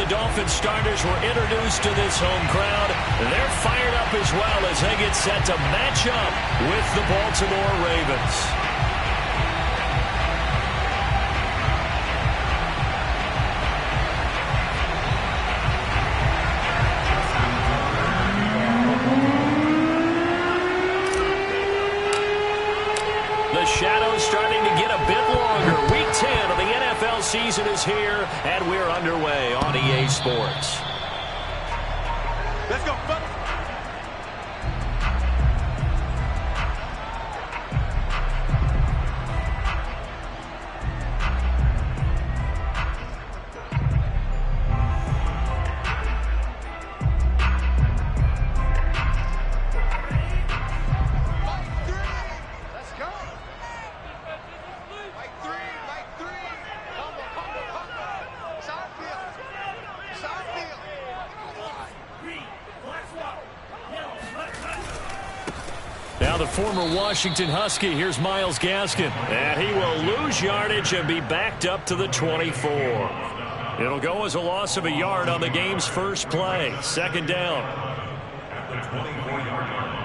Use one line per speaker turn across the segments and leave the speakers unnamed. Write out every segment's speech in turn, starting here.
Dolphins starters were introduced to this home crowd. They're fired up as well as they get set to match up with the Baltimore Ravens. The shadow's starting to get a bit longer. Week 10 of the NFL season is here, and we're underway on EA Sports.
Let's go, fellas.
Now the former Washington Husky, here's Myles Gaskin. And he will lose yardage and be backed up to the 24. It'll go as a loss of a yard on the game's first play. Second down.
At the 24-yard line.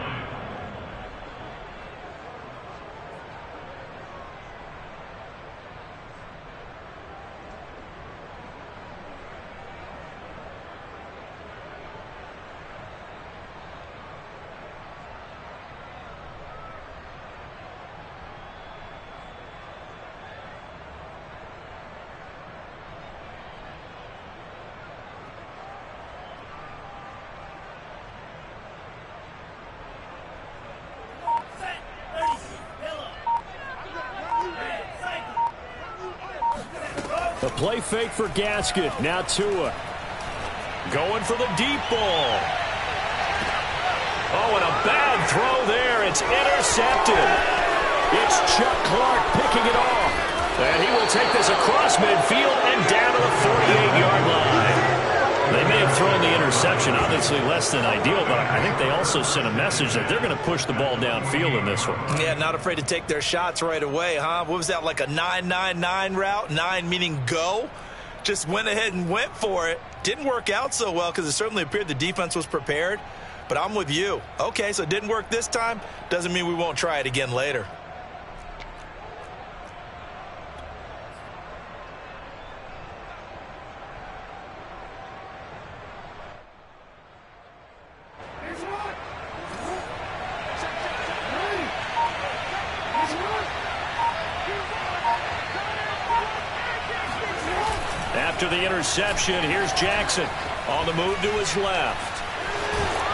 The play fake for Gaskin. Now Tua. Going for the deep ball. Oh, and a bad throw there. It's intercepted. It's Chuck Clark picking it off. And he will take this across midfield and down to the 48-yard line. They may have thrown the interception, obviously less than ideal, but I think they also sent a message that they're going to push the ball downfield in this one.
Yeah, not afraid to take their shots right away, huh? What was that, like a 9-9-9 route? 9 meaning go? Just went ahead and went for it. Didn't work out so well because it certainly appeared the defense was prepared. But I'm with you. Okay, so it didn't work this time. Doesn't mean we won't try it again later.
After the interception, here's Jackson on the move to his left.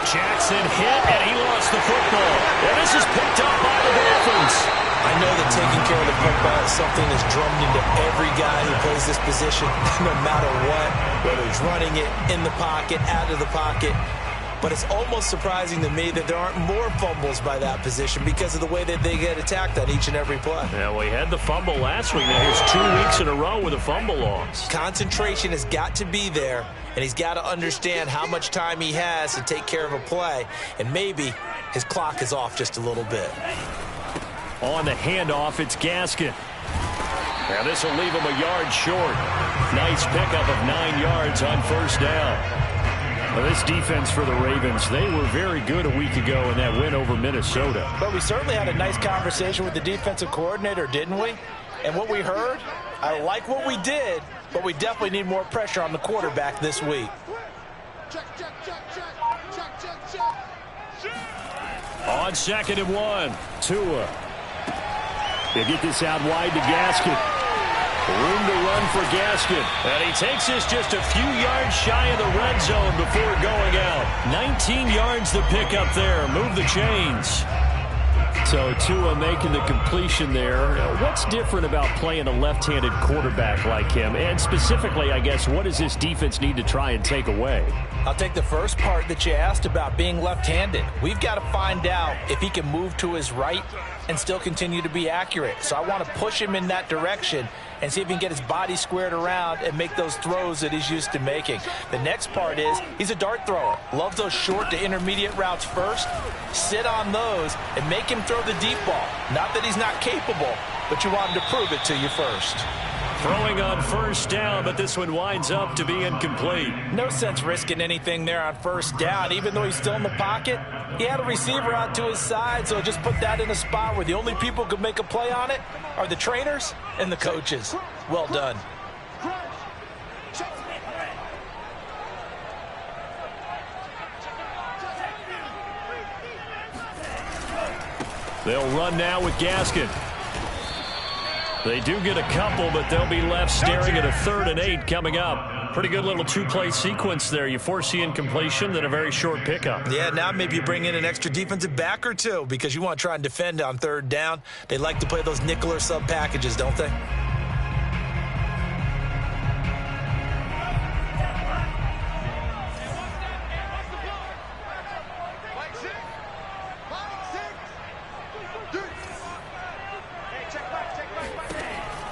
Jackson hit, and he lost the football. And this is picked up by the Dolphins.
I know that taking care of the football is something that's drummed into every guy who plays this position, no matter what, whether he's running it, in the pocket, out of the pocket. But it's almost surprising to me that there aren't more fumbles by that position because of the way that they get attacked on each and every play.
Yeah, we had the fumble last week. Now here's 2 weeks in a row with a fumble loss.
Concentration has got to be there, and he's got to understand how much time he has to take care of a play, and maybe his clock is off just a little bit.
On the handoff, it's Gaskin. Now this will leave him a yard short. Nice pickup of 9 yards on first down. Well, this defense for the Ravens, they were very good a week ago in that win over Minnesota.
But we certainly had a nice conversation with the defensive coordinator, didn't we? And what we heard, I like what we did, but we definitely need more pressure on the quarterback this week.
On 2nd and 1, Tua. They get this out wide to Gaskin. Room to run for Gaskin. And he takes this just a few yards shy of the red zone before going out. 19 yards to pick up there. Move the chains. So Tua making the completion there. What's different about playing a left-handed quarterback like him? And specifically, I guess, what does this defense need to try and take away?
I'll take the first part that you asked about being left-handed. We've got to find out if he can move to his right and still continue to be accurate. So I want to push him in that direction and see if he can get his body squared around and make those throws that he's used to making. The next part is he's a dart thrower. Loves those short to intermediate routes first. Sit on those and make him throw the deep ball. Not that he's not capable, but you want him to prove it to you first.
Throwing on first down, but this one winds up to be incomplete.
No sense risking anything there on first down. Even though he's still in the pocket, he had a receiver out to his side, so just put that in a spot where the only people who could make a play on it are the trainers and the coaches. Well done.
They'll run now with Gaskin. They do get a couple, but they'll be left staring at a 3rd and 8 coming up. Pretty good little two-play sequence there. You force the incompletion, then a very short pickup.
Yeah, now maybe you bring in an extra defensive back or two because you want to try and defend on 3rd down. They like to play those nickel or sub packages, don't they?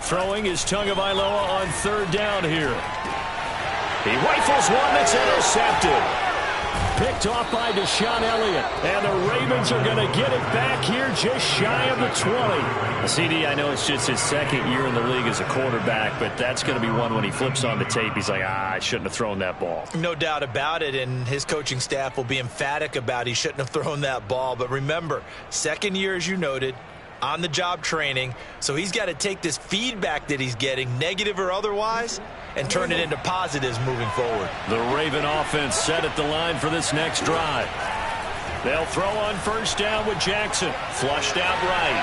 Throwing is Tagovailoa on 3rd down here. He rifles one that's intercepted. Picked off by Deshaun Elliott. And the Ravens are going to get it back here just shy of the 20. CD, I know it's just his 2nd year in the league as a quarterback, but that's going to be one when he flips on the tape. He's like, I shouldn't have thrown that ball.
No doubt about it, and his coaching staff will be emphatic about he shouldn't have thrown that ball. But remember, 2nd year, as you noted, on-the-job training, so he's got to take this feedback that he's getting, negative or otherwise, and turn it into positives moving forward.
The Raven offense set at the line for this next drive. They'll throw on first down with Jackson. Flushed out right.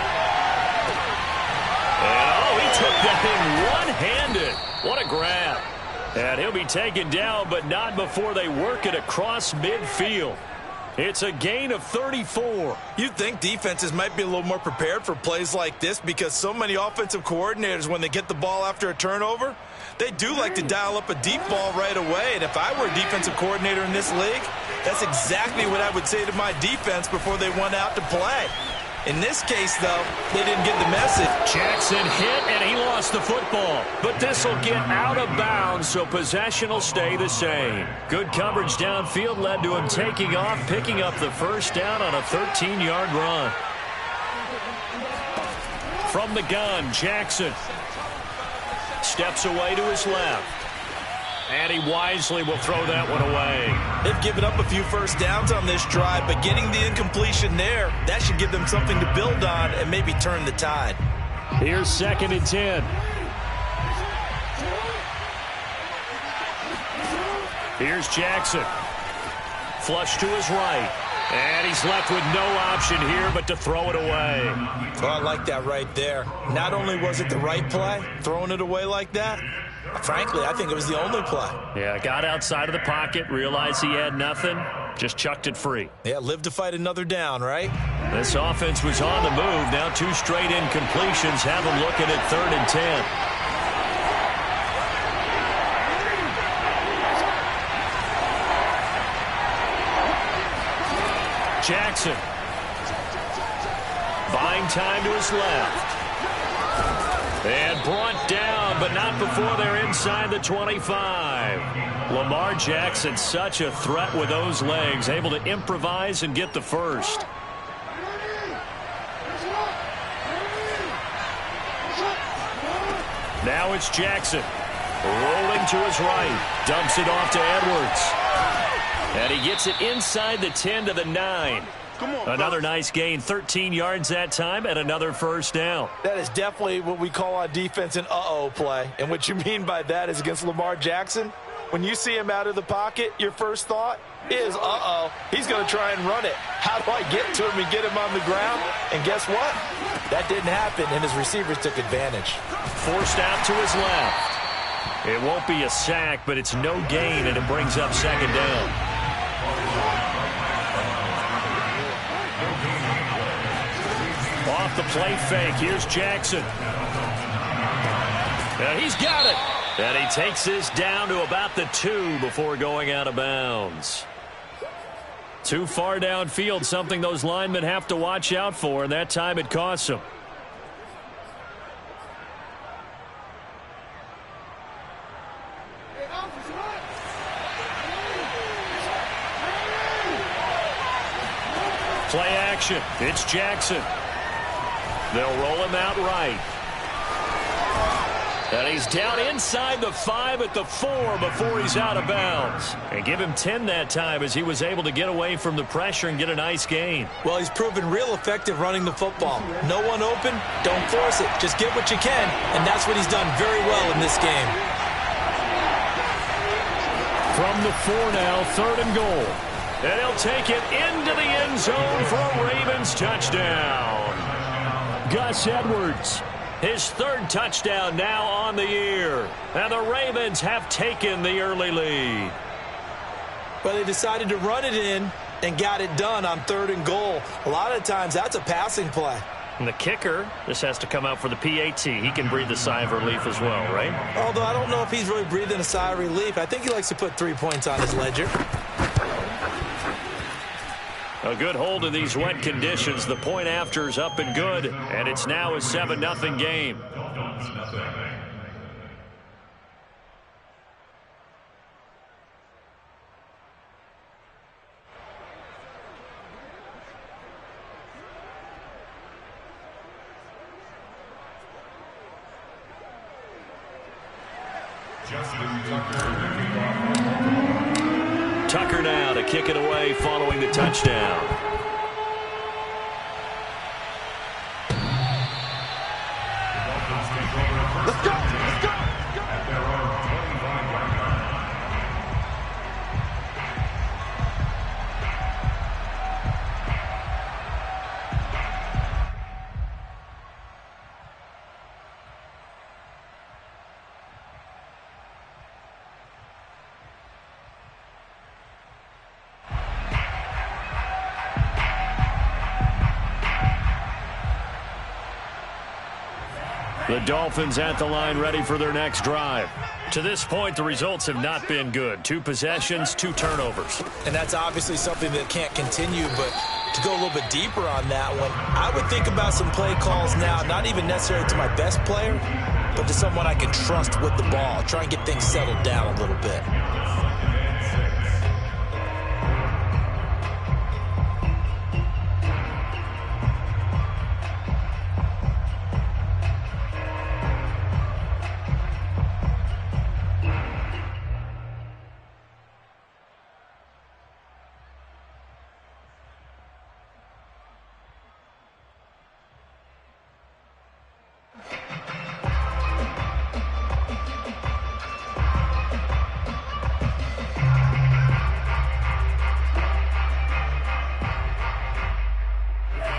And, he took that thing one-handed. What a grab. And he'll be taken down, but not before they work it across midfield. It's a gain of 34.
You'd think defenses might be a little more prepared for plays like this because so many offensive coordinators, when they get the ball after a turnover, they do like to dial up a deep ball right away. And if I were a defensive coordinator in this league, that's exactly what I would say to my defense before they went out to play. In this case, though, they didn't get the message.
Jackson hit, and he lost the football. But this will get out of bounds, so possession will stay the same. Good coverage downfield led to him taking off, picking up the first down on a 13-yard run. From the gun, Jackson steps away to his left. And he wisely will throw that one away.
They've given up a few first downs on this drive, but getting the incompletion there, that should give them something to build on and maybe turn the tide.
Here's 2nd and 10. Here's Jackson. Flush to his right. And he's left with no option here but to throw it away.
Oh, I like that right there. Not only was it the right play, throwing it away like that, frankly, I think it was the only play.
Yeah, got outside of the pocket, realized he had nothing, just chucked it free.
Yeah, live to fight another down, right?
This offense was on the move. Now 2 straight incompletions have them looking at 3rd and 10. Jackson buying time to his left. And brought down, but not before they're inside the 25. Lamar Jackson, such a threat with those legs, able to improvise and get the first. Now it's Jackson. Rolling to his right. Dumps it off to Edwards. And he gets it inside the 10 to the 9. Another nice gain, 13 yards that time, and another first down.
That is definitely what we call on defense an uh-oh play. And what you mean by that is against Lamar Jackson, when you see him out of the pocket, your first thought is, uh-oh, he's going to try and run it. How do I get to him and get him on the ground? And guess what? That didn't happen, and his receivers took advantage.
Forced out to his left. It won't be a sack, but it's no gain, and it brings up 2nd down. Off the play fake, here's Jackson. And he's got it. And he takes this down to about the 2 before going out of bounds. Too far downfield, something those linemen have to watch out for, and that time it costs them. Play action. It's Jackson. They'll roll him out right. And he's down inside the 5 at the 4 before he's out of bounds. And give him 10 that time as he was able to get away from the pressure and get a nice gain.
Well, he's proven real effective running the football. No one open, don't force it. Just get what you can, and that's what he's done very well in this game.
From the 4 now, 3rd and goal. And he'll take it into the end zone for a Ravens touchdown. Gus Edwards, his 3rd touchdown now on the year. And the Ravens have taken the early lead.
But they decided to run it in and got it done on 3rd and goal. A lot of times that's a passing play.
And the kicker, this has to come out for the PAT. He can breathe a sigh of relief as well, right?
Although I don't know if he's really breathing a sigh of relief. I think he likes to put 3 points on his ledger.
A good hold in these wet conditions. The point after is up and good. And it's now a 7-0 game. Tucker now to kick it away following the touchdown.
Let's go! Let's go! At their own 25-yard line.
The Dolphins at the line ready for their next drive. To this point, the results have not been good. 2 possessions, 2 turnovers.
And that's obviously something that can't continue, but to go a little bit deeper on that one, I would think about some play calls now, not even necessarily to my best player, but to someone I can trust with the ball. Try and get things settled down a little bit.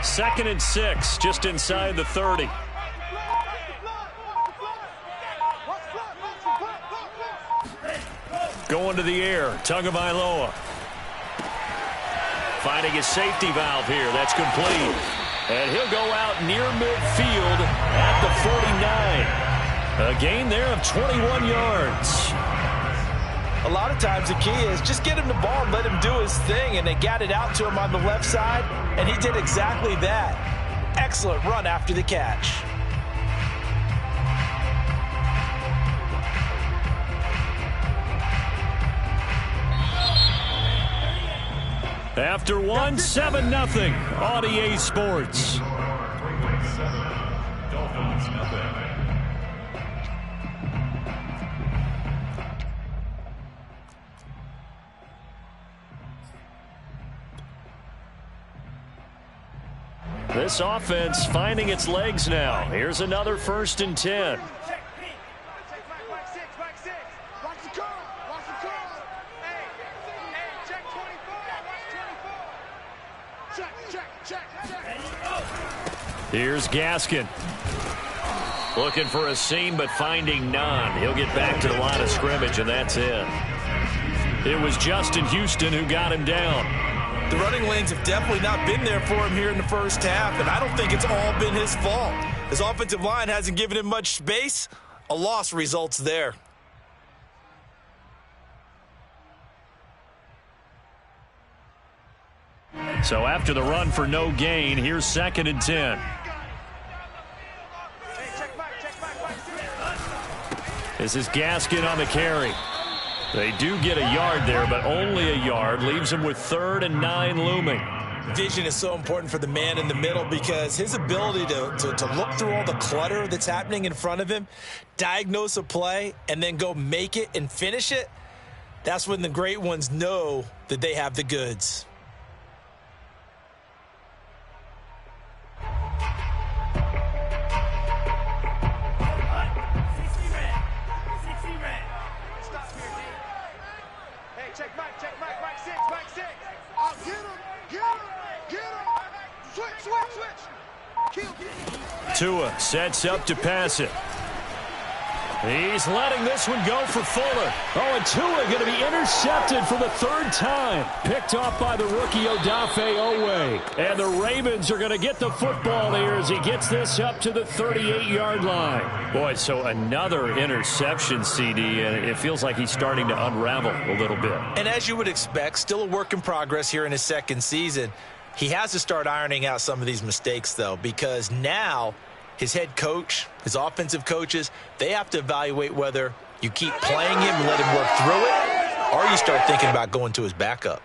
Second and 6, just inside the 30. Going to the air, Tagovailoa. Finding his safety valve here, that's complete. And he'll go out near midfield at the 49. A gain there of 21 yards.
A lot of times the key is just get him the ball and let him do his thing, and they got it out to him on the left side, and he did exactly that. Excellent run after the catch.
After one, 7-0 on EA Sports.
Dolphins nothing.
This offense finding its legs now. Here's another 1st and 10. Here's Gaskin. Looking for a seam, but finding none. He'll get back to the line of scrimmage, and that's it. It was Justin Houston who got him down.
The running lanes have definitely not been there for him here in the first half, and I don't think it's all been his fault. His offensive line hasn't given him much space. A loss results there.
So after the run for no gain, here's 2nd and 10. This is Gaskin on the carry. They do get a yard there, but only a yard. Leaves him with 3rd and 9 looming.
Vision is so important for the man in the middle because his ability to look through all the clutter that's happening in front of him, diagnose a play, and then go make it and finish it, that's when the great ones know that they have the goods.
Tua sets up to pass it. He's letting this one go for Fuller. Oh, and Tua going to be intercepted for the third time. Picked off by the rookie Odafe Owe. And the Ravens are going to get the football here as he gets this up to the 38-yard line. Boy, so another interception, CD, and it feels like he's starting to unravel a little bit.
And as you would expect, still a work in progress here in his second season. He has to start ironing out some of these mistakes, though, because now his head coach, his offensive coaches, they have to evaluate whether you keep playing him and let him work through it, or you start thinking about going to his backup.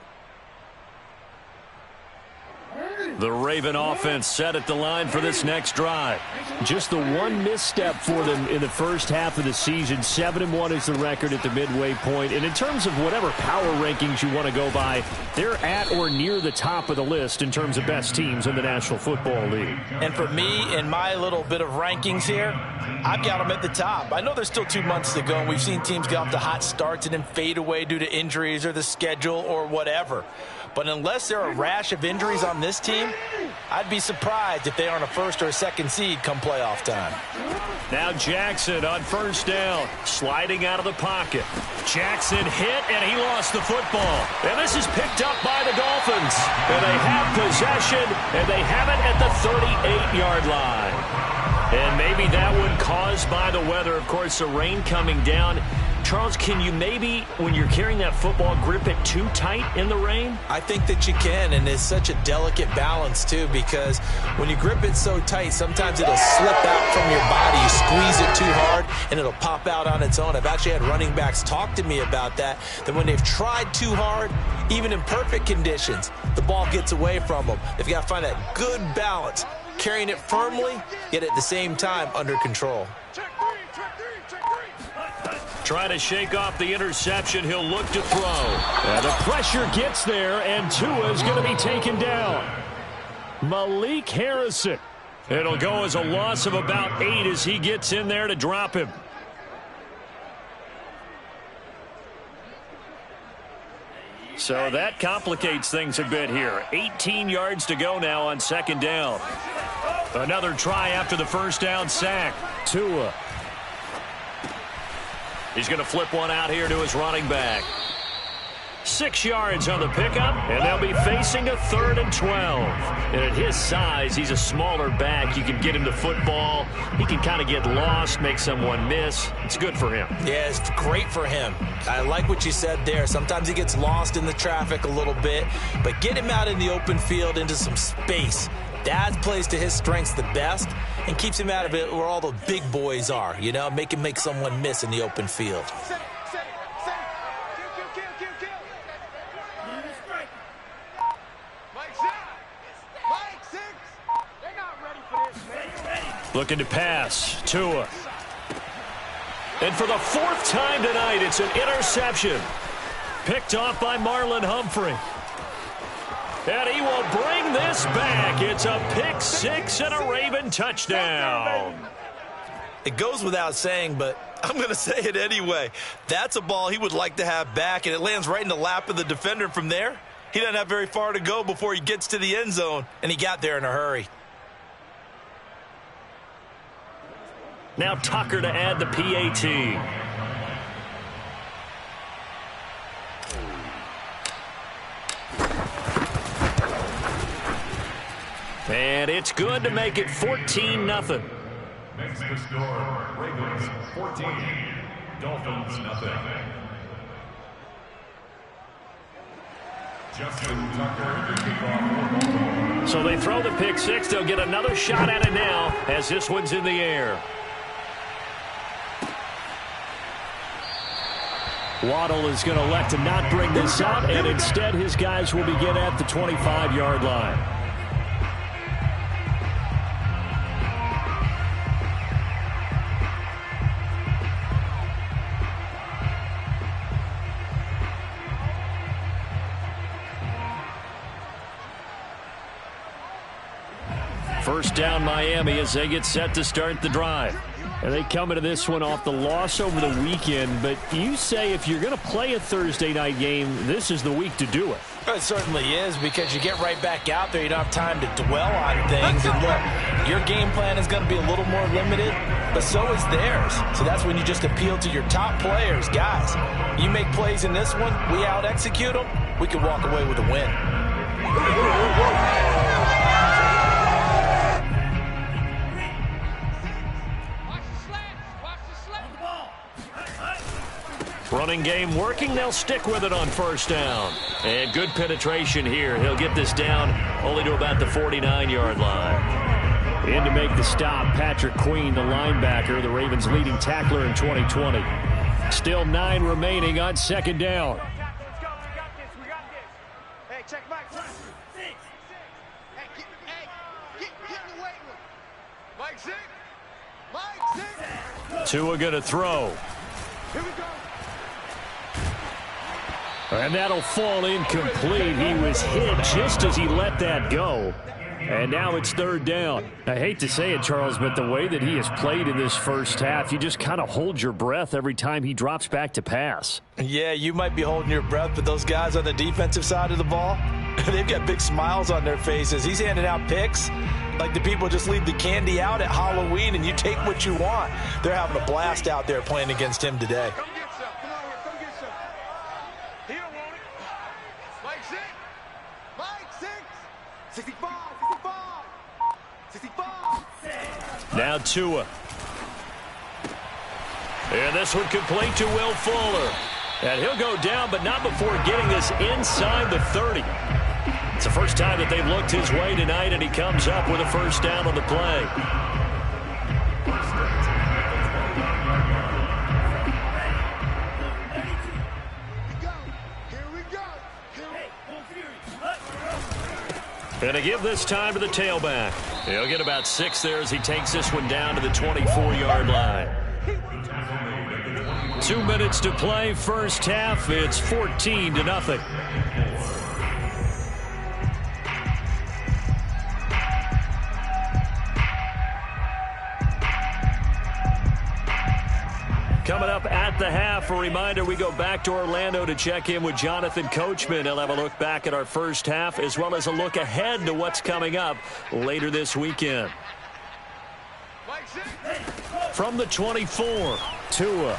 The Raven offense set at the line for this next drive. Just the one misstep for them in the first half of the season. 7-1 is the record at the midway point. And in terms of whatever power rankings you want to go by, they're at or near the top of the list in terms of best teams in the National Football League.
And for me, in my little bit of rankings here, I've got them at the top. I know there's still 2 months to go, and we've seen teams get off to hot starts and then fade away due to injuries or the schedule or whatever. But unless there are a rash of injuries on this team, I'd be surprised if they aren't a first or a second seed come playoff time.
Now Jackson on first down, sliding out of the pocket. Jackson hit, and he lost the football. And this is picked up by the Dolphins. And they have possession, and they have it at the 38-yard line. And maybe that one caused by the weather. Of course, the rain coming down. Charles, can you maybe, when you're carrying that football, grip it too tight in the rain?
I think that you can, and it's such a delicate balance, too, because when you grip it so tight, sometimes it'll slip out from your body. You squeeze it too hard, and it'll pop out on its own. I've actually had running backs talk to me about that when they've tried too hard, even in perfect conditions, the ball gets away from them. They've got to find that good balance, carrying it firmly, yet at the same time under control.
Trying to shake off the interception. He'll look to throw. And the pressure gets there, and Tua is going to be taken down. Malik Harrison. It'll go as a loss of about 8 as he gets in there to drop him. So that complicates things a bit here. 18 yards to go now on second down. Another try after the first down sack. Tua. He's going to flip one out here to his running back. 6 yards on the pickup, and they'll be facing a 3rd and 12. And at his size, he's a smaller back. You can get him the football. He can kind of get lost, make someone miss. It's good for him.
Yeah, it's great for him. I like what you said there. Sometimes he gets lost in the traffic a little bit, but get him out in the open field into some space. That plays to his strengths the best and keeps him out of it where all the big boys are, you know, make him make someone miss in the open field.
Looking to pass. Tua. And for the 4th time tonight, it's an interception. Picked off by Marlon Humphrey. And he will bring this back. It's a pick 6 and a Raven touchdown.
It goes without saying, but I'm going to say it anyway. That's a ball he would like to have back, and it lands right in the lap of the defender from there. He doesn't have very far to go before he gets to the end zone, and he got there in a hurry.
Now Tucker to add the PAT. And it's good to make it 14-0.
Makes the score Ravens 14, Dolphins nothing. Justin Tucker to kick off.
So they throw the pick 6. They'll get another shot at it now as this one's in the air. Waddle is going to elect to not bring this out, and instead his guys will begin at the 25-yard line. First down Miami as they get set to start the drive. And they come into this one off the loss over the weekend, but you say if you're going to play a Thursday night game, this is the week to do it.
It certainly is, because you get right back out there. You don't have time to dwell on things. And look, your game plan is going to be a little more limited, but so is theirs. So that's when you just appeal to your top players. Guys, you make plays in this one, we out-execute them, we can walk away with a win.
Running game working. They'll stick with it on first down. And good penetration here. He'll get this down only to about the 49-yard line. In to make the stop, Patrick Queen, the linebacker, the Ravens' leading tackler in 2020. Still 9 remaining on second down.
We got this. Hey, check Mike. Hey, get in the weight room. Mike, six. Mike, six.
Tua going to throw.
Here we go.
And that'll fall incomplete. He was hit just as he let that go. And now it's third down. I hate to say it, Charles, but the way that he has played in this first half, you just kind of hold your breath every time he drops back to pass.
Yeah, you might be holding your breath, but those guys on the defensive side of the ball, they've got big smiles on their faces. He's handing out picks like the people just leave the candy out at Halloween and you take what you want. They're having a blast out there playing against him today.
Come get some. Come on here. Come get some. He don't want it. Mike, six. Mike, six. 65. 65.
Now Tua. And this one complete to Will Fuller. And he'll go down, but not before getting this inside the 30. It's the first time that they've looked his way tonight, and he comes up with a first down on the play. And to give this time to the tailback. He'll get about 6 there as he takes this one down to the 24-yard line. 2 minutes to play, first half. It's 14-0. Coming up at the half, a reminder, we go back to Orlando to check in with Jonathan Coachman. He'll have a look back at our first half as well as a look ahead to what's coming up later this weekend. From the 24, Tua.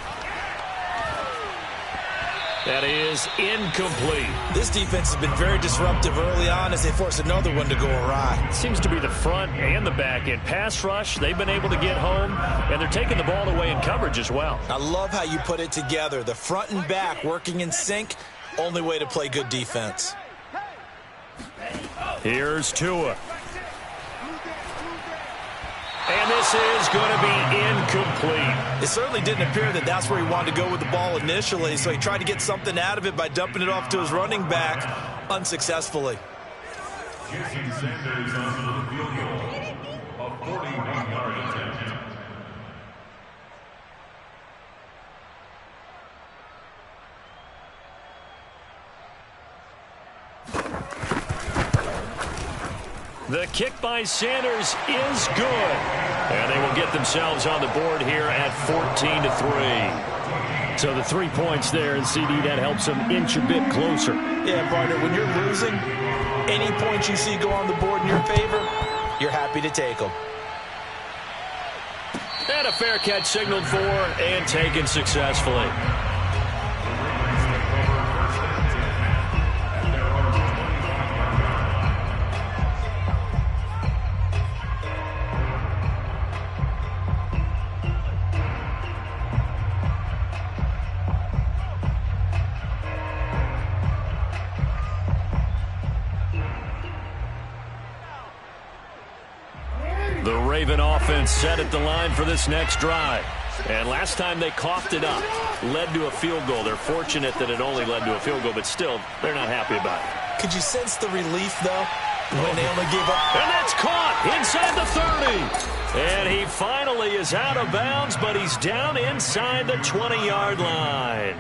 That is incomplete.
This defense has been very disruptive early on as they force another one to go awry.
Seems to be the front and the back end. Pass rush, they've been able to get home, and they're taking the ball away in coverage as well.
I love how you put it together. The front and back working in sync, only way to play good defense.
Here's Tua. And this is going to be incomplete.
It certainly didn't appear that that's where he wanted to go with the ball initially, so he tried to get something out of it by dumping it off to his running back unsuccessfully.
Jason Sanders on the field goal. A 41-yard attempt.
The kick by Sanders is good. And they will get themselves on the board here at 14-3. So the 3 points there, and CD, that helps them inch a bit closer.
Yeah, partner, when you're losing, any points you see go on the board in your favor, you're happy to take them.
And a fair catch signaled for and taken successfully. The Raven offense set at the line for this next drive. And last time they coughed it up, led to a field goal. They're fortunate that it only led to a field goal, but still, they're not happy about it.
Could you sense the relief, though, when they only gave up?
And that's caught inside the 30. And he finally is out of bounds, but he's down inside the 20-yard line.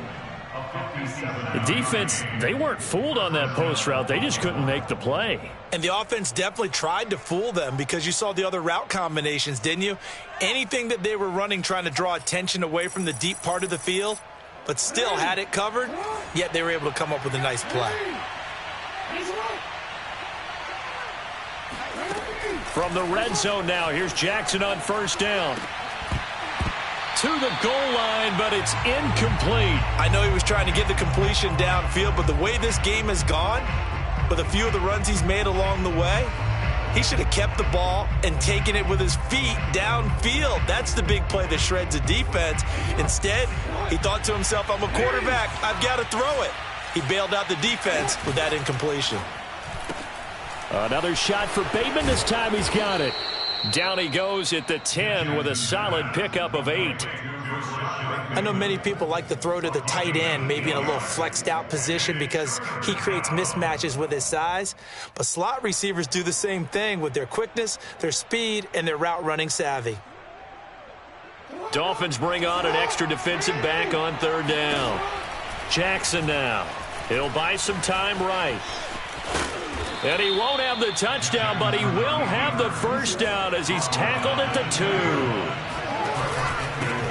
The defense, they weren't fooled on that post route. They just couldn't make the play.
And the offense definitely tried to fool them because you saw the other route combinations, didn't you? Anything that they were running trying to draw attention away from the deep part of the field, but still had it covered, yet they were able to come up with a nice play.
From the red zone now, here's Jackson on first down. To the goal line, but it's incomplete.
I know he was trying to get the completion downfield, but the way this game has gone, with a few of the runs he's made along the way, he should have kept the ball and taken it with his feet downfield. That's the big play that shreds a defense. Instead, he thought to himself, I'm a quarterback, I've got to throw it. He bailed out the defense with that incompletion.
Another shot for Bateman. This time he's got it. Down he goes at the 10 with a solid pickup of 8.
I know many people like to throw to the tight end, maybe in a little flexed out position because he creates mismatches with his size. But slot receivers do the same thing with their quickness, their speed, and their route running savvy.
Dolphins bring on an extra defensive back on third down. Jackson now. He'll buy some time right. And he won't have the touchdown, but he will have the first down as he's tackled at the 2.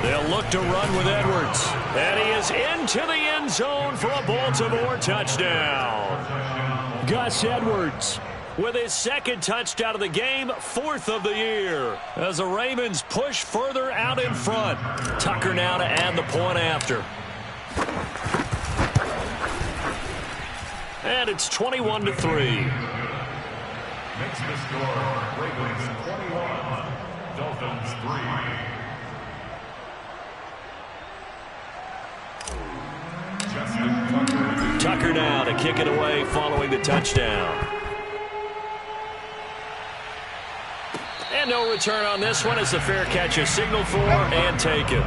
They'll look to run with Edwards. And he is into the end zone for a Baltimore touchdown. Gus Edwards with his second touchdown of the game, 4th of the year. As the Ravens push further out in front. Tucker now to add the point after. And it's 21-3.
Makes the score, Ravens 21, Dolphins 3.
Tucker now to kick it away following the touchdown. And no return on this one as the fair catch is signaled for and taken.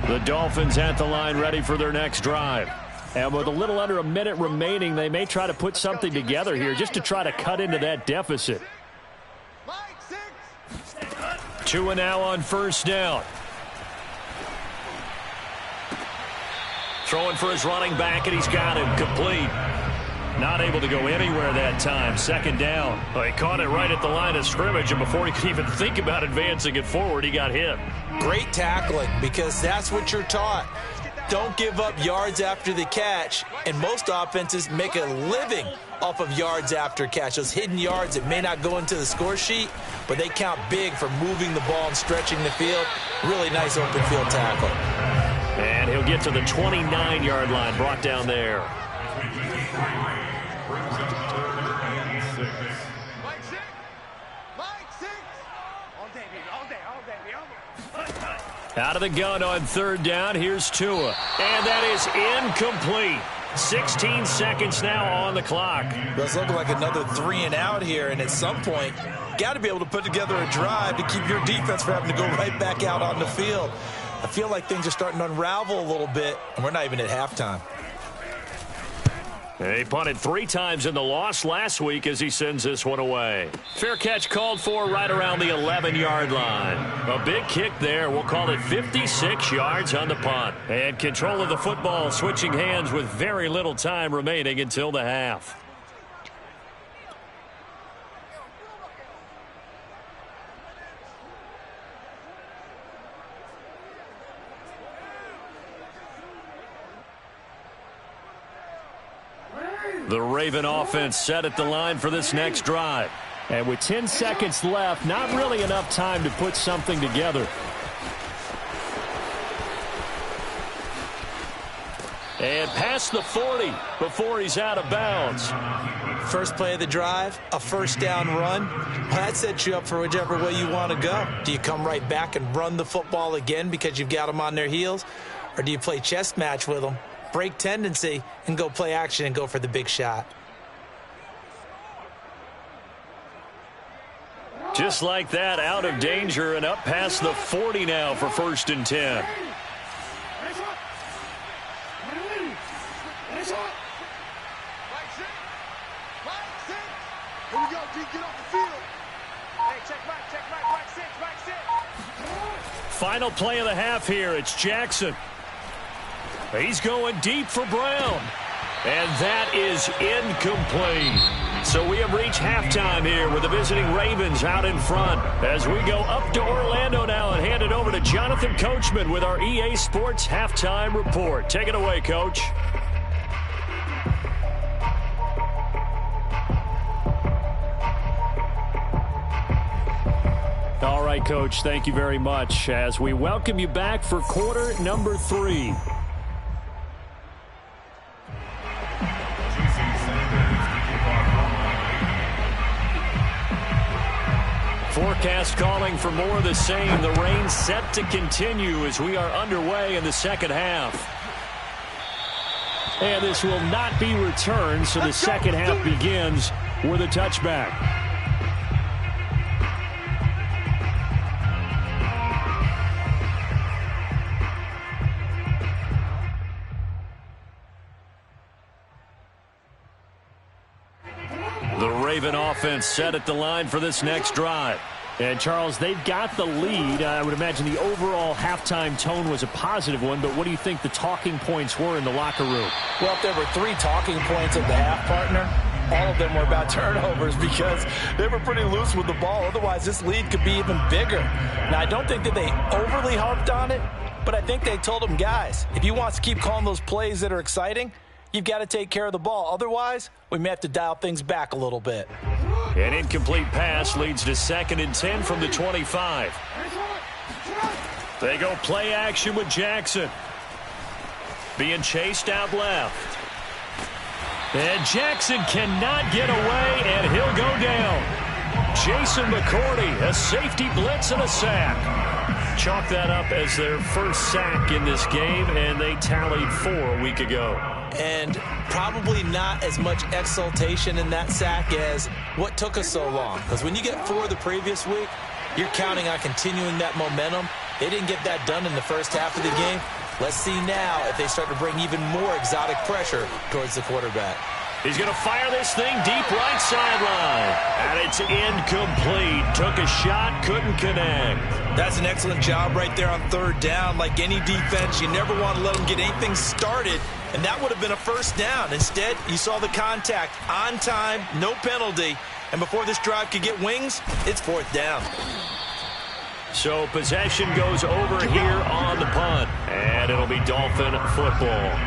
The Dolphins at the line ready for their next drive. And with a little under a minute remaining, they may try to put something together here just to try to cut into that deficit. 2 now on first down. Throwing for his running back, and he's got him complete. Not able to go anywhere that time. Second down. Well, he caught it right at the line of scrimmage, and before he could even think about advancing it forward, he got hit.
Great tackling, because that's what you're taught. Don't give up yards after the catch, and most offenses make a living off of yards after catch. Those hidden yards that may not go into the score sheet, but they count big for moving the ball and stretching the field. Really nice open field tackle.
And he'll get to the 29-yard line, brought down there. Out of the gun on third down. Here's Tua. And that is incomplete. 16 seconds now on the clock.
Does look like another 3 and out here, and at some point, got to be able to put together a drive to keep your defense from having to go right back out on the field. I feel like things are starting to unravel a little bit, and we're not even at halftime.
He punted 3 times in the loss last week as he sends this one away. Fair catch called for right around the 11-yard line. A big kick there. We'll call it 56 yards on the punt. And control of the football switching hands with very little time remaining until the half. The Raven offense set at the line for this next drive. And with 10 seconds left, not really enough time to put something together. And past the 40 before he's out of bounds.
First play of the drive, a first down run. Well, that sets you up for whichever way you want to go. Do you come right back and run the football again because you've got them on their heels? Or do you play chess match with them, break tendency, and go play action and go for the big shot?
Just like that, out of danger and up past the 40 now for 1st and 10.
Here we go, G, get off the field. Hey, check right, six.
Final play of the half here. It's Jackson. He's going deep for Brown. And that is incomplete. So we have reached halftime here with the visiting Ravens out in front. As we go up to Orlando now and hand it over to Jonathan Coachman with our EA Sports Halftime Report. Take it away, Coach. All right, Coach, thank you very much as we welcome you back for quarter number 3. Forecast calling for more of the same. The rain set to continue as we are underway in the second half. And this will not be returned, so the second half begins with a touchback. The Raven offense set at the line for this next drive. And, Charles, they've got the lead. I would imagine the overall halftime tone was a positive one, but what do you think the talking points were in the locker room?
Well, if there were 3 talking points at the half, partner, all of them were about turnovers because they were pretty loose with the ball. Otherwise, this lead could be even bigger. Now, I don't think that they overly harped on it, but I think they told them, guys, if you want to keep calling those plays that are exciting, you've got to take care of the ball. Otherwise, we may have to dial things back a little bit.
An incomplete pass leads to 2nd and 10 from the 25. They go play action with Jackson. Being chased out left. And Jackson cannot get away, and he'll go down. Jason McCourty, a safety blitz and a sack. Chalk that up as their first sack in this game, and they tallied 4 a week ago.
And probably not as much exultation in that sack as what took us so long. Because when you get 4 the previous week, you're counting on continuing that momentum. They didn't get that done in the first half of the game. Let's see now if they start to bring even more exotic pressure towards the quarterback.
He's going to fire this thing deep right sideline. And it's incomplete. Took a shot, couldn't connect.
That's an excellent job right there on 3rd down. Like any defense, you never want to let them get anything started. And that would have been a first down. Instead, you saw the contact on time, no penalty. And before this drive could get wings, it's 4th down.
So possession goes over here on the punt. And it'll be Dolphin football.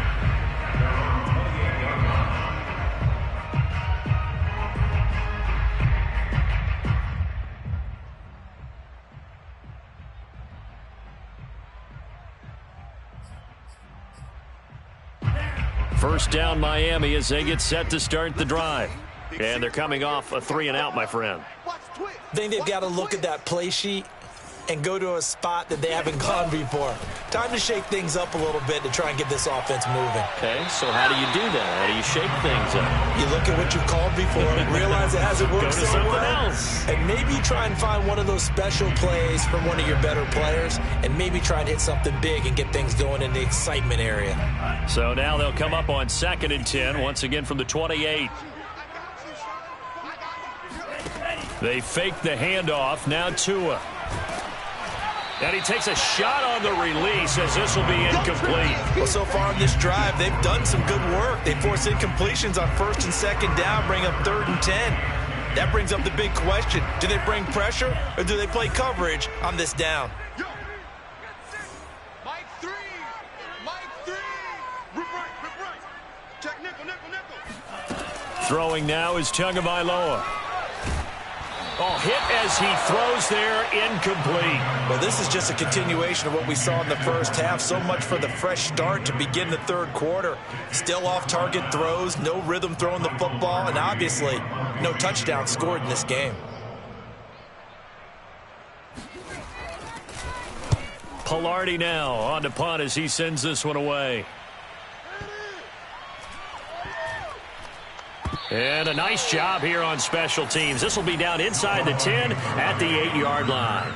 First down Miami as they get set to start the drive. And they're coming off a 3-and-out, my friend.
I think they've got to look at that play sheet and go to a spot that they haven't gone before. Time to shake things up a little bit to try and get this offense moving.
Okay, so how do you do that? How do you shake things up?
You look at what you've called before, realize it hasn't worked so well, and maybe try and find one of those special plays from one of your better players, and maybe try and hit something big and get things going in the excitement area.
So now they'll come up on 2nd and 10, once again from the 28. They fake the handoff, now Tua. And he takes a shot on the release as this will be incomplete.
Well, so far in this drive, they've done some good work. They force incompletions on 1st and 2nd down, bring up 3rd and 10. That brings up the big question. Do they bring pressure or do they play coverage on this down?
Mike 3. Rip right. Check nickel.
Throwing now is Tagovailoa. Oh, hit as he throws there, incomplete.
Well, this is just a continuation of what we saw in the first half. So much for the fresh start to begin the third quarter. Still off-target throws, no rhythm throwing the football, and obviously no touchdown scored in this game.
Pilardi now on to punt as he sends this one away. And a nice job here on special teams. This will be down inside the 10 at the 8-yard line.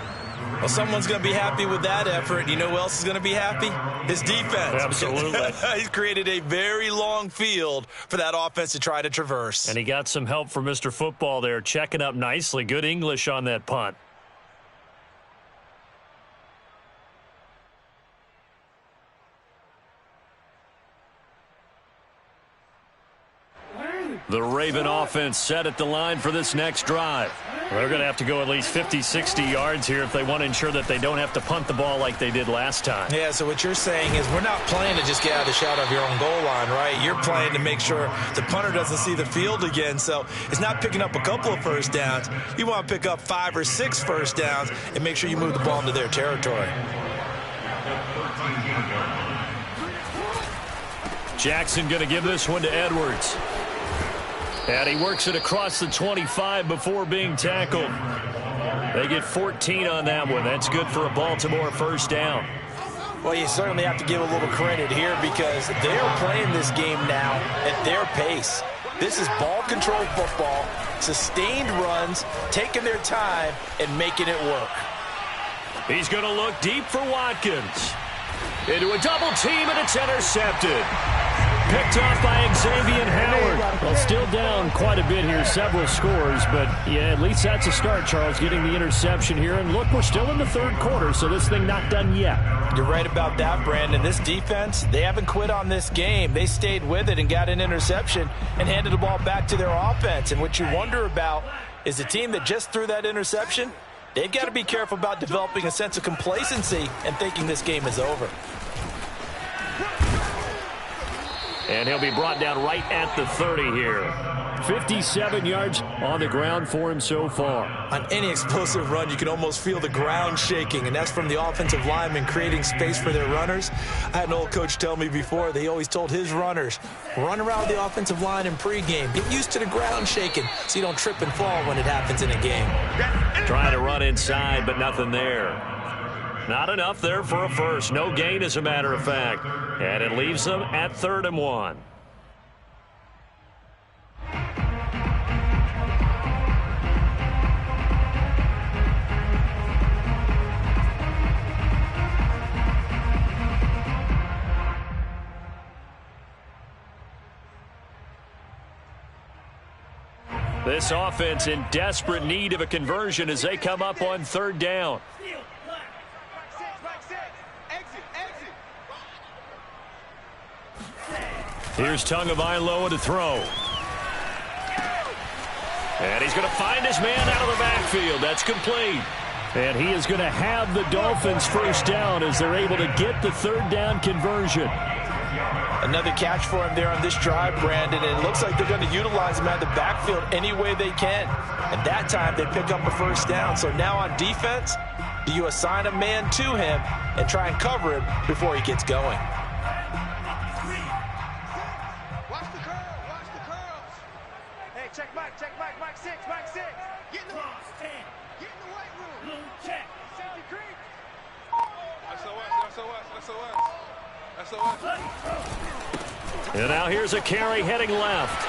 Well, someone's going to be happy with that effort. You know who else is going to be happy? His defense.
Absolutely.
He's created a very long field for that offense to try to traverse.
And he got some help from Mr. Football there, checking up nicely. Good English on that punt. The Raven offense set at the line for this next drive. They're going to have to go at least 50, 60 yards here if they want to ensure that they don't have to punt the ball like they did last time.
Yeah, so what you're saying is we're not playing to just get out of the shadow of your own goal line, right? You're playing to make sure the punter doesn't see the field again. So it's not picking up a couple of first downs. You want to pick up 5 or 6 first downs and make sure you move the ball into their territory.
Jackson going to give this one to Edwards. And he works it across the 25 before being tackled. They get 14 on that one. That's good for a Baltimore first down.
Well, you certainly have to give a little credit here because they're playing this game now at their pace. This is ball control football, sustained runs, taking their time, and making it work.
He's going to look deep for Watkins. Into a double team, and it's intercepted. Picked off by Xavier Howard. Well, still down quite a bit here, several scores, but yeah, at least that's a start, Charles, getting the interception here. And look, we're still in the third quarter, so this thing not done yet.
You're right about that, Brandon. This defense, they haven't quit on this game. They stayed with it and got an interception and handed the ball back to their offense. And what you wonder about is the team that just threw that interception, they've got to be careful about developing a sense of complacency and thinking this game is over.
And he'll be brought down right at the 30 here. 57 yards on the ground for him so far.
On any explosive run, you can almost feel the ground shaking, and that's from the offensive linemen creating space for their runners. I had an old coach tell me before, they always told his runners, run around the offensive line in pregame. Get used to the ground shaking so you don't trip and fall when it happens in a game.
Trying to run inside, but nothing there. Not enough there for a first. No gain, as a matter of fact. And it leaves them at 3rd and 1. This offense in desperate need of a conversion as they come up on 3rd down. Here's Tagovailoa to throw. And he's going to find his man out of the backfield. That's complete. And he is going to have the Dolphins first down as they're able to get the 3rd down conversion.
Another catch for him there on this drive, Brandon, and it looks like they're going to utilize him out of the backfield any way they can. And that time they pick up a first down. So now on defense, do you assign a man to him and try and cover him before he gets going?
Mike 6. Get in the weight room. Check. Safety creep. SOS.
And now here's a carry heading left.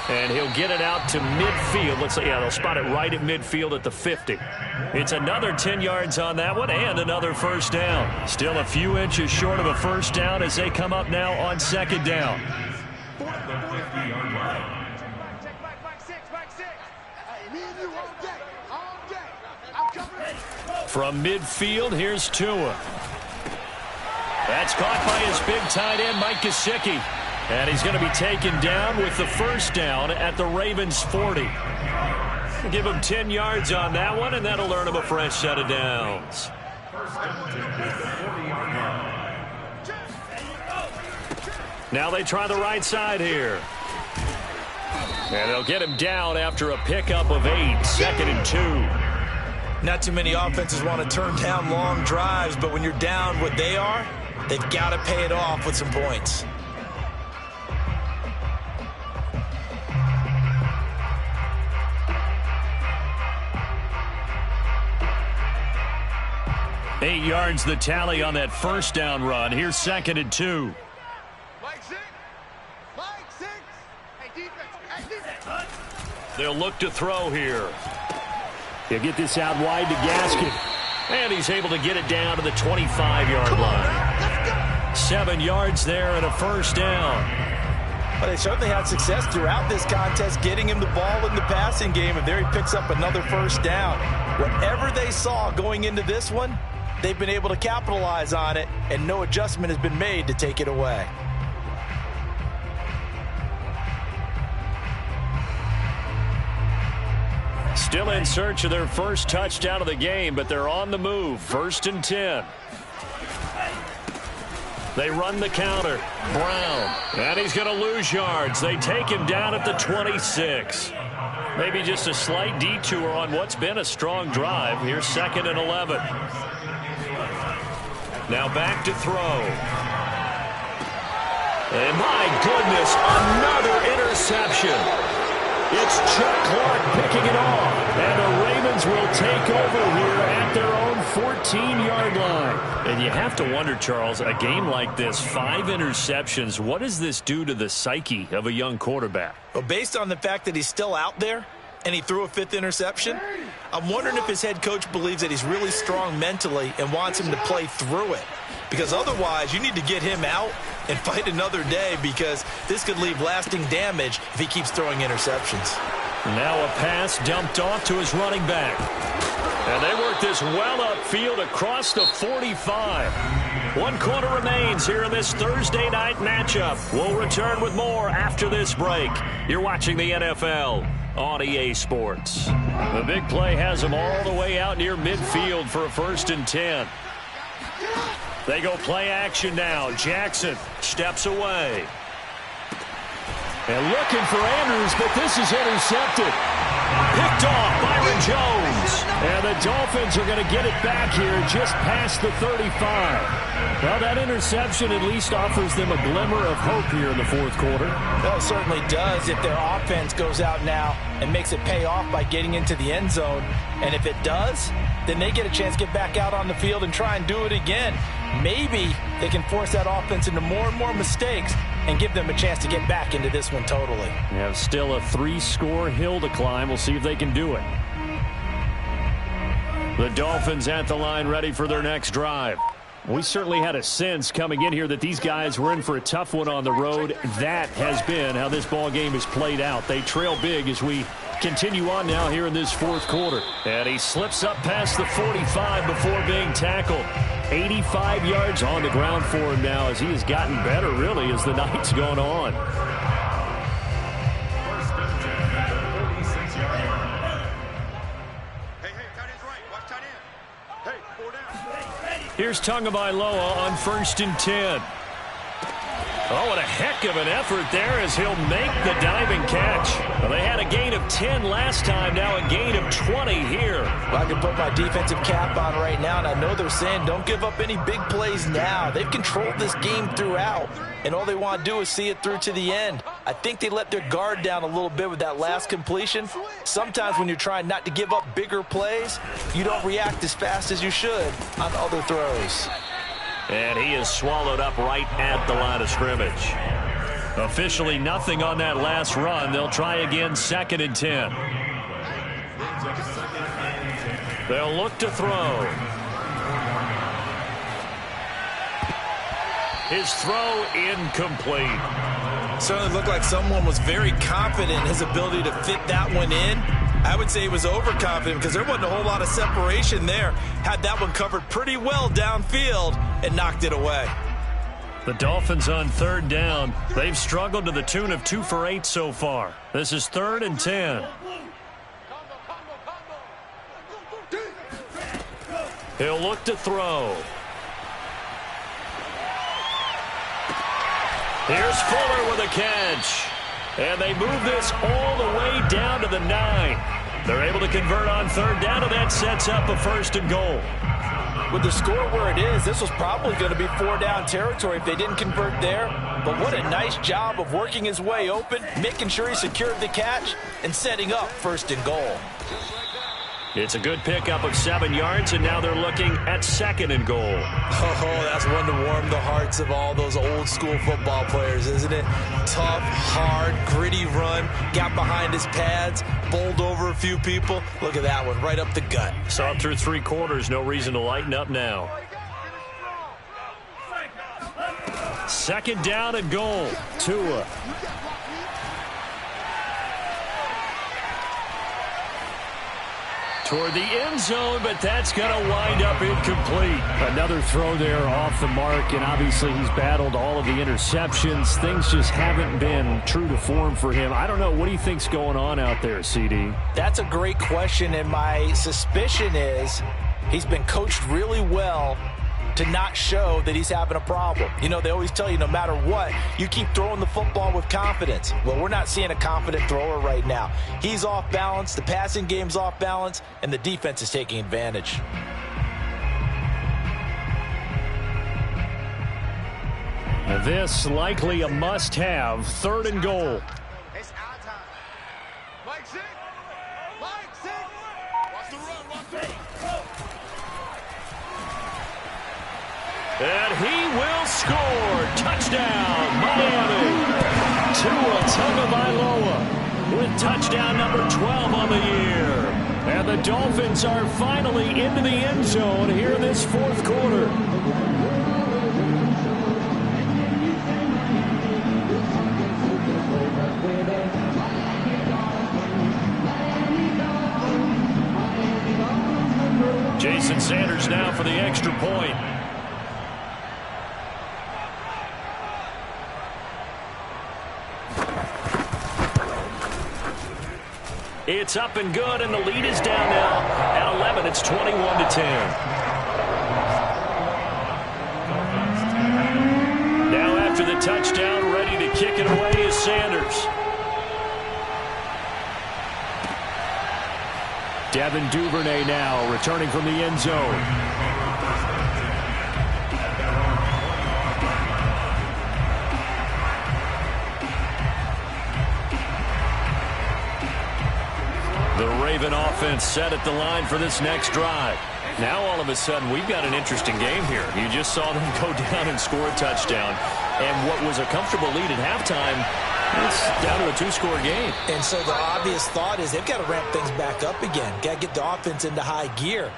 And he'll get it out to midfield. Looks like, yeah, they'll spot it right at midfield at the 50. It's another 10 yards on that one and another first down. Still a few inches short of a first down as they come up now on 2nd down. From midfield, here's Tua. That's caught by his big tight end, Mike Gesicki. And he's going to be taken down with the first down at the Ravens' 40. Give him 10 yards on that one, and that'll earn him a fresh set of downs. Now they try the right side here. And they'll get him down after a pickup of 8, 2nd and 2.
Not too many offenses want to turn down long drives, but when you're down what they are, they've got to pay it off with some points.
Eight yards the tally on that first down run. Here's 2nd and 2.
Mike 6. Mike 6. Hey, defense. Hey, defense.
They'll look to throw here. He'll get this out wide to Gaskin. And he's able to get it down to the 25-yard line. 7 yards there and a first down.
Well, they certainly had success throughout this contest getting him the ball in the passing game, and there he picks up another first down. Whatever they saw going into this one, they've been able to capitalize on it, and no adjustment has been made to take it away.
Still in search of their first touchdown of the game, but they're on the move. 1st and 10. They run the counter. Brown. And he's going to lose yards. They take him down at the 26. Maybe just a slight detour on what's been a strong drive. Here's 2nd and 11. Now back to throw. And my goodness, another interception. It's Chuck Clark picking it off. And the Ravens will take over here at their own 14-yard line. And you have to wonder, Charles, a game like this, 5 interceptions, what does this do to the psyche of a young quarterback?
Well, based on the fact that he's still out there and he threw a 5th interception, I'm wondering if his head coach believes that he's really strong mentally and wants him to play through it. Because otherwise, you need to get him out and fight another day, because this could leave lasting damage if he keeps throwing interceptions.
Now a pass dumped off to his running back. And they work this well upfield across the 45. 1 quarter remains here in this Thursday night matchup. We'll return with more after this break. You're watching the NFL on EA Sports. The big play has them all the way out near midfield for a 1st and 10. They go play action now. Jackson steps away. And looking for Andrews, but this is intercepted. Picked off Byron Jones. And the Dolphins are going to get it back here just past the 35. Well, that interception at least offers them a glimmer of hope here in the 4th quarter.
Well, it certainly does if their offense goes out now and makes it pay off by getting into the end zone. And if it does, then they get a chance to get back out on the field and try and do it again. Maybe they can force that offense into more and more mistakes and give them a chance to get back into this one totally.
They have still a 3-score hill to climb. We'll see if they can do it. The Dolphins at the line, ready for their next drive. We certainly had a sense coming in here that these guys were in for a tough one on the road. That has been how this ball game has played out. They trail big as we continue on now here in this 4th quarter. And he slips up past the 45 before being tackled. 85 yards on the ground for him now as he has gotten better, really, as the night's gone on. Here's Tagovailoa on 1st and 10. Oh, what a heck of an effort there as he'll make the diving catch. Well, they had a gain of 10 last time, now a gain of 20 here.
Well, I can put my defensive cap on right now, and I know they're saying don't give up any big plays now. They've controlled this game throughout, and all they want to do is see it through to the end. I think they let their guard down a little bit with that last completion. Sometimes when you're trying not to give up bigger plays, you don't react as fast as you should on other throws.
And he is swallowed up right at the line of scrimmage. Officially nothing on that last run. They'll try again, 2nd and 10. They'll look to throw. His throw incomplete.
Certainly looked like someone was very confident in his ability to fit that one in. I would say he was overconfident because there wasn't a whole lot of separation there. Had that one covered pretty well downfield and knocked it away.
The Dolphins on 3rd down. They've struggled to the tune of 2 for 8 so far. This is 3rd and 10. He'll look to throw. Here's Fuller with a catch. And they move this all the way down to the 9. They're able to convert on third down, and that sets up a 1st and goal.
With the score where it is, this was probably going to be 4-down territory if they didn't convert there. But what a nice job of working his way open, making sure he secured the catch, and setting up 1st and goal.
It's a good pickup of 7 yards, and now they're looking at 2nd and goal.
Oh, that's one to warm the hearts of all those old-school football players, isn't it? Tough, hard, gritty run, got behind his pads, bowled over a few people. Look at that one, right up the gut.
Saw it through 3 quarters, no reason to lighten up now. 2nd down and goal. Tua. Toward the end zone, but that's going to wind up incomplete.
Another throw there off the mark, and obviously he's battled all of the interceptions. Things just haven't been true to form for him. I don't know. What do you think's going on out there, CD?
That's a great question, and my suspicion is he's been coached really well to not show that he's having a problem. You know, they always tell you no matter what, you keep throwing the football with confidence. Well, we're not seeing a confident thrower right now. He's off balance, the passing game's off balance, and the defense is taking advantage.
This likely a must-have, 3rd and goal.
It's our time. Mike 6. Mike 6. Watch the run. Watch the run.
And he will score. Touchdown, Miami. Tua Tagovailoa with touchdown number 12 on the year. And the Dolphins are finally into the end zone here in this 4th quarter. Jason Sanders now for the extra point. It's up and good, and the lead is down now at 11. It's 21-10. Now after the touchdown, ready to kick it away is Sanders.
Devin Duvernay now returning from the end zone.
The Raven offense set at the line for this next drive. Now all of a sudden we've got an interesting game here. You just saw them go down and score a touchdown. And what was a comfortable lead at halftime, it's down to a 2-score game.
And so the obvious thought is they've got to ramp things back up again. Got to get the offense into high gear.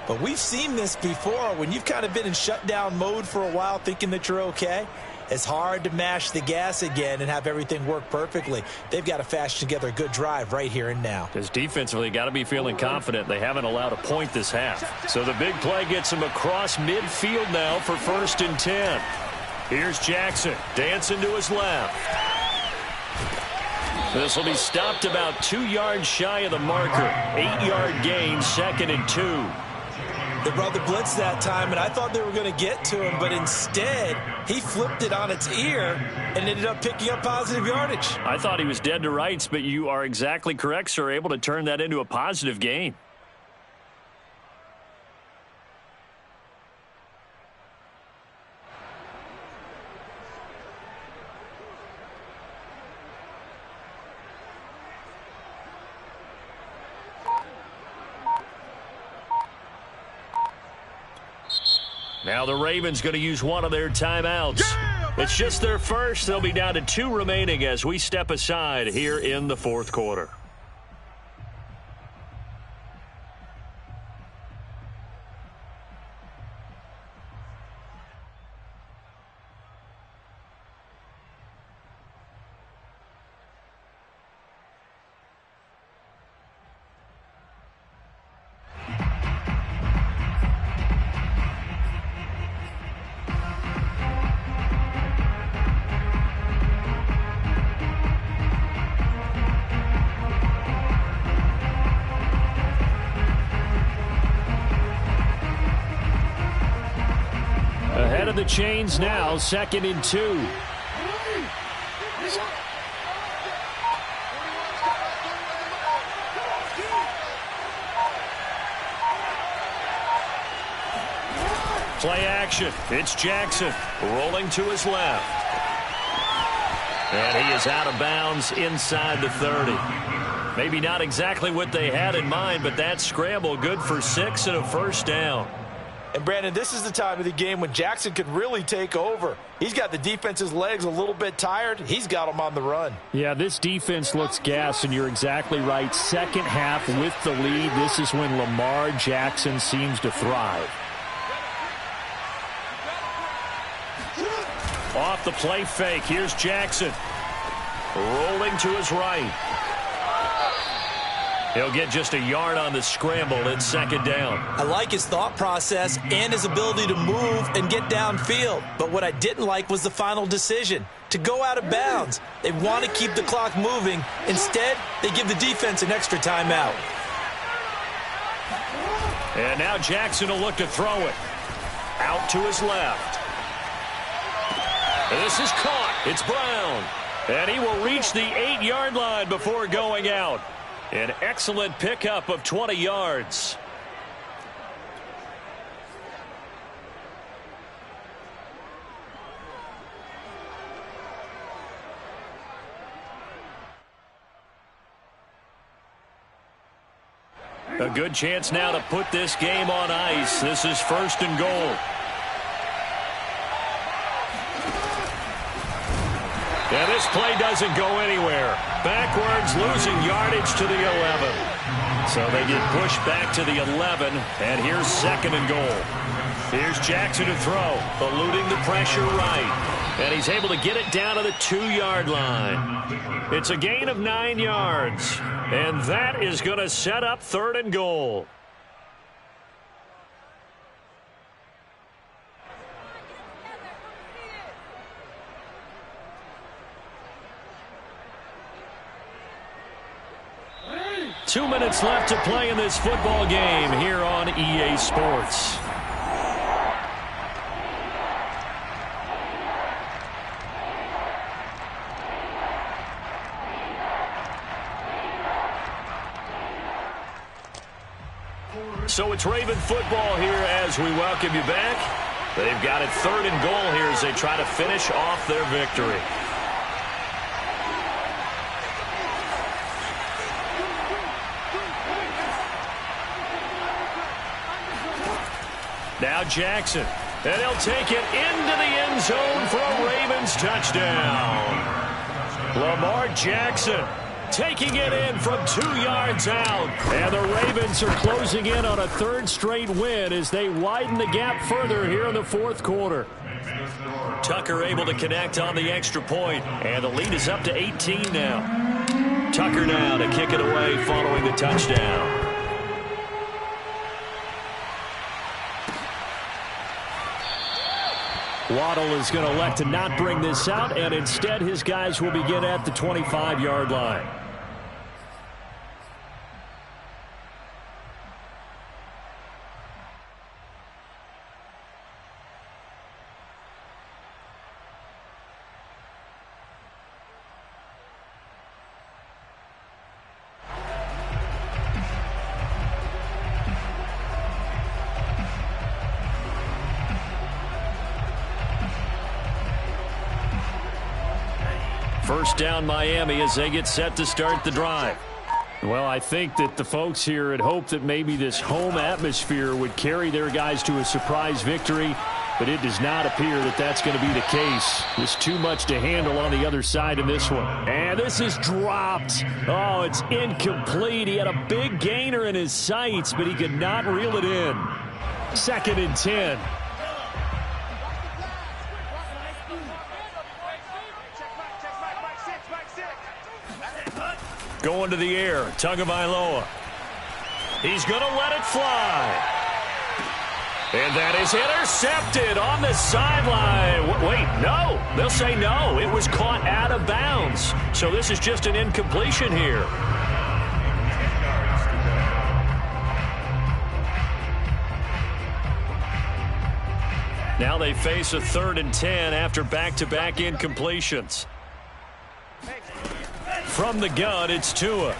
But we've seen this before when you've kind of been in shutdown mode for a while thinking that you're okay. It's hard to mash the gas again and have everything work perfectly. They've got to fashion together a good drive right here and now.
Because defensively, got to be feeling confident. They haven't allowed a point this half. So the big play gets them across midfield now for 1st and 10. Here's Jackson dancing to his left. This will be stopped about 2 yards shy of the marker. 8-yard gain, 2nd and 2.
They brought the blitz that time, and I thought they were going to get to him, but instead, he flipped it on its ear and ended up picking up positive yardage.
I thought he was dead to rights, but you are exactly correct, sir, able to turn that into a positive gain. Now the Ravens going to use one of their timeouts. It's just their first. They'll be down to 2 remaining as we step aside here in the 4th quarter. Ahead of the chains now, 2nd and 2. direction. It's Jackson rolling to his left. And he is out of bounds inside the 30. Maybe not exactly what they had in mind, but that scramble good for 6 and a first down.
And, Brandon, this is the time of the game when Jackson could really take over. He's got the defense's legs a little bit tired. He's got them on the run.
Yeah, this defense looks gassed, and you're exactly right. Second half with the lead, this is when Lamar Jackson seems to thrive.
Off the play fake, here's Jackson. Rolling to his right. He'll get just a yard on the scramble. It's second down.
I like his thought process and his ability to move and get downfield. But what I didn't like was the final decision, to go out of bounds. They want to keep the clock moving. Instead, they give the defense an extra timeout.
And now Jackson will look to throw it. Out to his left. This is caught. It's Brown. And he will reach the 8-yard line before going out. An excellent pickup of 20 yards. A good chance now to put this game on ice. This is first and goal. And this play doesn't go anywhere. Backwards, losing yardage to the 11. So they get pushed back to the 11, and here's second and goal. Here's Jackson to throw, eluding the pressure right. And he's able to get it down to the 2-yard line. It's a gain of 9 yards, and that is going to set up third and goal. Two minutes left to play in this football game here on EA Sports. So it's Raven football here as we welcome you back. They've got it third and goal here as they try to finish off their victory. Now Jackson, and he'll take it into the end zone for a Ravens touchdown. Lamar Jackson taking it in from 2 yards out. And the Ravens are closing in on a third straight win as they widen the gap further here in the fourth quarter. Tucker able to connect on the extra point, and the lead is up to 18 now. Tucker now to kick it away following the touchdown.
Waddle is going to elect to not bring this out, and instead his guys will begin at the 25-yard line. First down Miami as they get set to start the drive. Well, I think that the folks here had hoped that maybe this home atmosphere would carry their guys to a surprise victory, but it does not appear that that's going to be the case. There's too much to handle on the other side in this one. And this is dropped. Oh, it's incomplete. He had a big gainer in his sights, but he could not reel it in. Second and 10. Going to the air, Tagovailoa. He's going to let it fly. And that is intercepted on the sideline. Wait, no. They'll say no. It was caught out of bounds. So this is just an incompletion here. Now they face a 3rd and 10 after back-to-back incompletions. From the gun, it's Tua.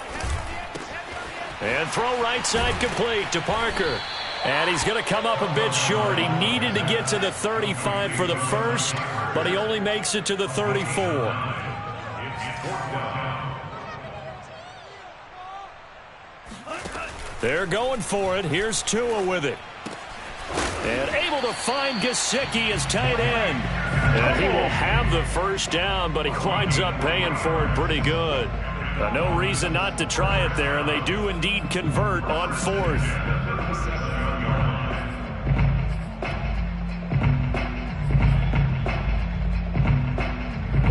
And throw right side complete to Parker. And he's going to come up a bit short. He needed to get to the 35 for the first, but he only makes it to the 34. They're going for it. Here's Tua with it. And able to find Gesicki as tight end. And he will have the first down, but he winds up paying for it pretty good. No reason not to try it there, and they do indeed convert on fourth.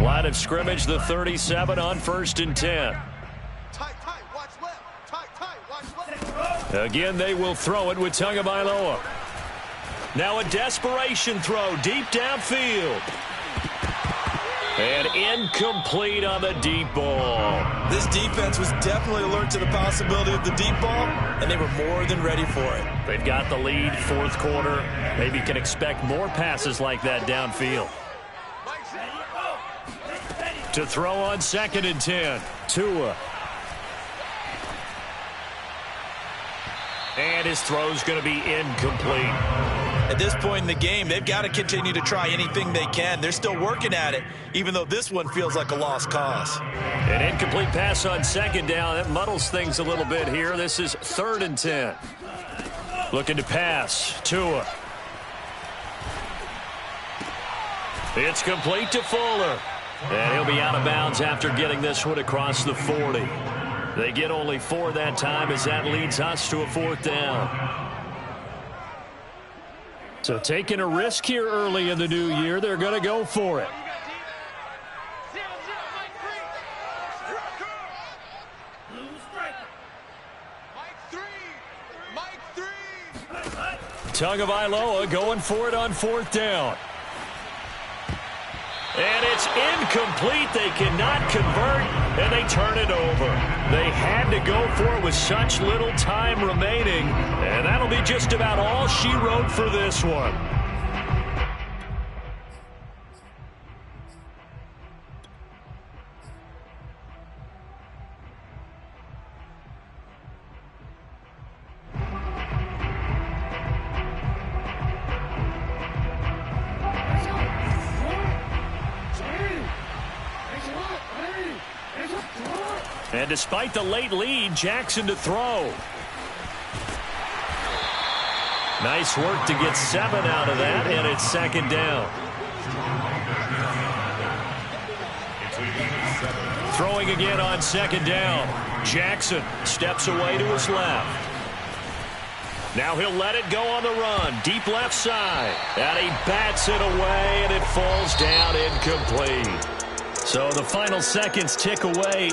Line of scrimmage, the 37 on 1st and 10. Again, they will throw it with Tagovailoa. Now a desperation throw deep downfield. And incomplete on the deep ball.
This defense was definitely alert to the possibility of the deep ball, and they were more than ready for it.
They've got the lead, fourth quarter. Maybe can expect more passes like that downfield. To throw on 2nd and 10. Tua. And his throw's going to be incomplete.
At this point in the game, they've got to continue to try anything they can. They're still working at it, even though this one feels like a lost cause.
An incomplete pass on 2nd down. That muddles things a little bit here. This is 3rd and 10. Looking to pass. Tua. It's complete to Fuller. And he'll be out of bounds after getting this one across the 40. They get only 4 that time as that leads us to a 4th down. So taking a risk here early in the new year, they're going to go for it. Tagovailoa going for it on 4th down. And it's incomplete. They cannot convert, and they turn it over. They had to go for it with such little time remaining, and that'll be just about all she wrote for this one. And despite the late lead, Jackson to throw. Nice work to get 7 out of that, and it's 2nd down. Throwing again on 2nd down. Jackson steps away to his left. Now he'll let it go on the run. Deep left side. And he bats it away, and it falls down incomplete. So the final seconds tick away.